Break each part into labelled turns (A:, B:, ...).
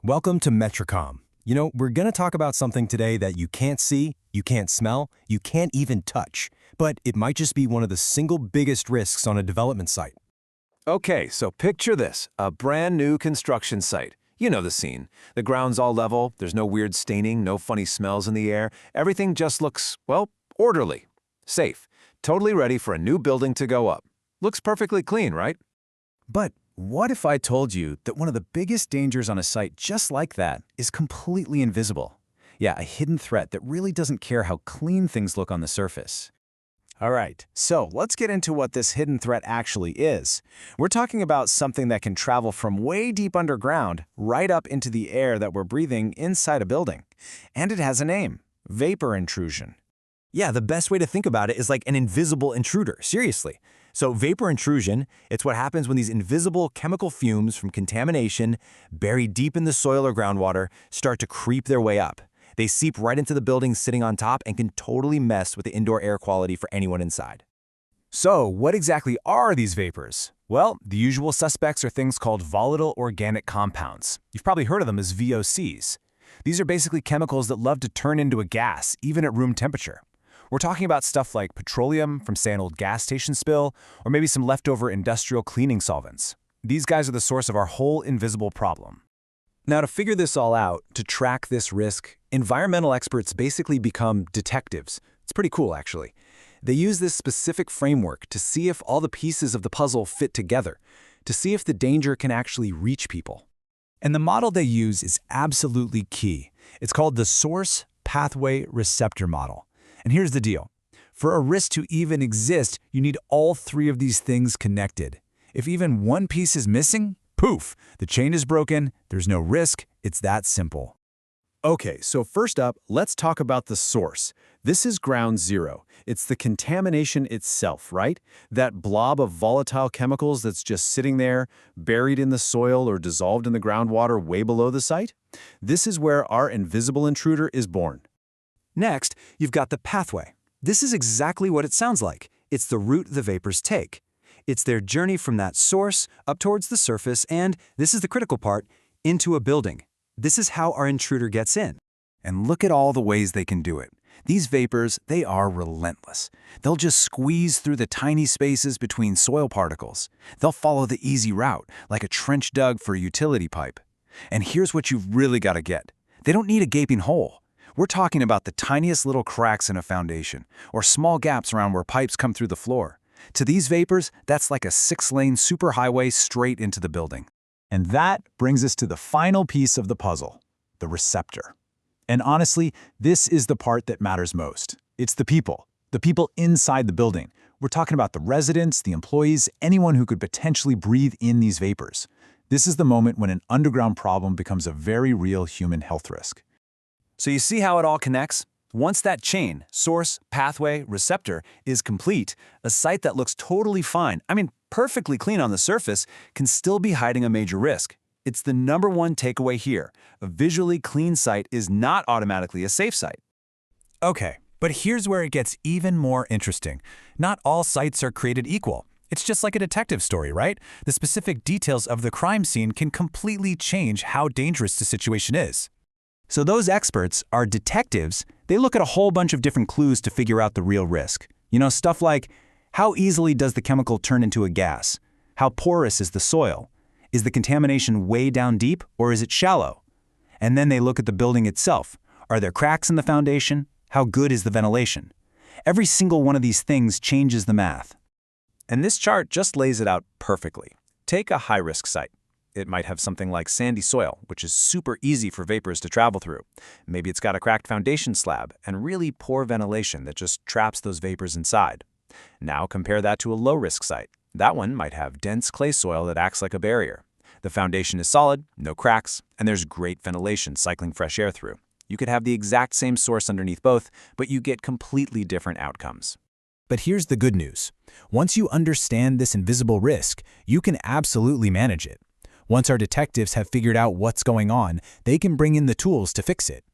A: Welcome to Metricom. We're going to talk about something today that you can't see, you can't smell, you can't even touch, but it might just be one of the single biggest risks on a development site.
B: Okay, so picture this, a brand new construction site. You know the scene. The ground's all level, there's no weird staining, no funny smells in the air. Everything just looks, well, orderly, safe, totally ready for a new building to go up. Looks perfectly clean, right?
C: But what if I told you that one of the biggest dangers on a site just like that is completely invisible? Yeah, a hidden threat that really doesn't care how clean things look on the surface. All right, so let's get into what this hidden threat actually is. We're talking about something that can travel from way deep underground right up into the air that we're breathing inside a building. And it has a name: vapor intrusion.
A: Yeah, the best way to think about it is like an invisible intruder, seriously. So vapor intrusion, it's what happens when these invisible chemical fumes from contamination buried deep in the soil or groundwater start to creep their way up. They seep right into the building sitting on top and can totally mess with the indoor air quality for anyone inside.
C: So what exactly are these vapors? Well, the usual suspects are things called volatile organic compounds. You've probably heard of them as VOCs. These are basically chemicals that love to turn into a gas, even at room temperature. We're talking about stuff like petroleum from, say, an old gas station spill, or maybe some leftover industrial cleaning solvents. These guys are the source of our whole invisible problem.
A: Now, to figure this all out, to track this risk, environmental experts basically become detectives. It's pretty cool, actually. They use this specific framework to see if all the pieces of the puzzle fit together, to see if the danger can actually reach people.
C: And the model they use is absolutely key. It's called the source pathway receptor model. And here's the deal. For a risk to even exist, you need all three of these things connected. If even one piece is missing, poof, the chain is broken, there's no risk, it's that simple.
B: Okay, so first up, let's talk about the source. This is ground zero. It's the contamination itself, right? That blob of volatile chemicals that's just sitting there, buried in the soil or dissolved in the groundwater way below the site. This is where our invisible intruder is born.
A: Next, you've got the pathway. This is exactly what it sounds like. It's the route the vapors take. It's their journey from that source up towards the surface and, this is the critical part, into a building. This is how our intruder gets in.
C: And look at all the ways they can do it. These vapors, they are relentless. They'll just squeeze through the tiny spaces between soil particles. They'll follow the easy route, like a trench dug for a utility pipe. And here's what you've really got to get. They don't need a gaping hole. We're talking about the tiniest little cracks in a foundation, or small gaps around where pipes come through the floor. To these vapors, that's like a 6-lane superhighway straight into the building. And that brings us to the final piece of the puzzle, the receptor. And honestly, this is the part that matters most. It's the people inside the building. We're talking about the residents, the employees, anyone who could potentially breathe in these vapors. This is the moment when an underground problem becomes a very real human health risk.
A: So you see how it all connects? Once that chain, source, pathway, receptor, is complete, a site that looks totally fine, perfectly clean on the surface, can still be hiding a major risk. It's the #1 takeaway here. A visually clean site is not automatically a safe site.
C: Okay, but here's where it gets even more interesting. Not all sites are created equal. It's just like a detective story, right? The specific details of the crime scene can completely change how dangerous the situation is.
A: So those experts are detectives. They look at a whole bunch of different clues to figure out the real risk. Stuff like, how easily does the chemical turn into a gas? How porous is the soil? Is the contamination way down deep or is it shallow? And then they look at the building itself. Are there cracks in the foundation? How good is the ventilation? Every single one of these things changes the math. And this chart just lays it out perfectly. Take a high-risk site. It might have something like sandy soil, which is super easy for vapors to travel through. Maybe it's got a cracked foundation slab and really poor ventilation that just traps those vapors inside. Now compare that to a low-risk site. That one might have dense clay soil that acts like a barrier. The foundation is solid, no cracks, and there's great ventilation cycling fresh air through. You could have the exact same source underneath both, but you get completely different outcomes.
C: But here's the good news. Once you understand this invisible risk, you can absolutely manage it. Once our detectives have figured out what's going on, they can bring in the tools to fix it.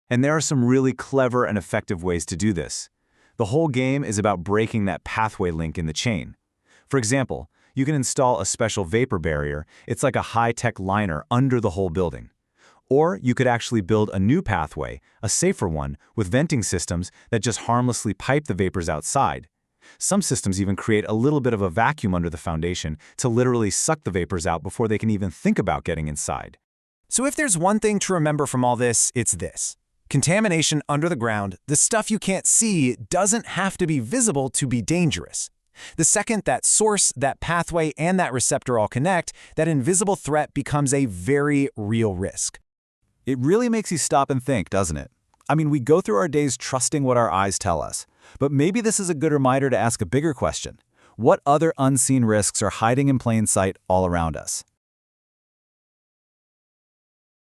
B: And there are some really clever and effective ways to do this. The whole game is about breaking that pathway link in the chain. For example, you can install a special vapor barrier. It's like a high-tech liner under the whole building. Or you could actually build a new pathway, a safer one, with venting systems that just harmlessly pipe the vapors outside. Some systems even create a little bit of a vacuum under the foundation to literally suck the vapors out before they can even think about getting inside.
A: So if there's one thing to remember from all this, it's this. Contamination under the ground, the stuff you can't see, doesn't have to be visible to be dangerous. The second that source, that pathway, and that receptor all connect, that invisible threat becomes a very real risk.
B: It really makes you stop and think, doesn't it? I mean, we go through our days trusting what our eyes tell us. But maybe this is a good reminder to ask a bigger question. What other unseen risks are hiding in plain sight all around us?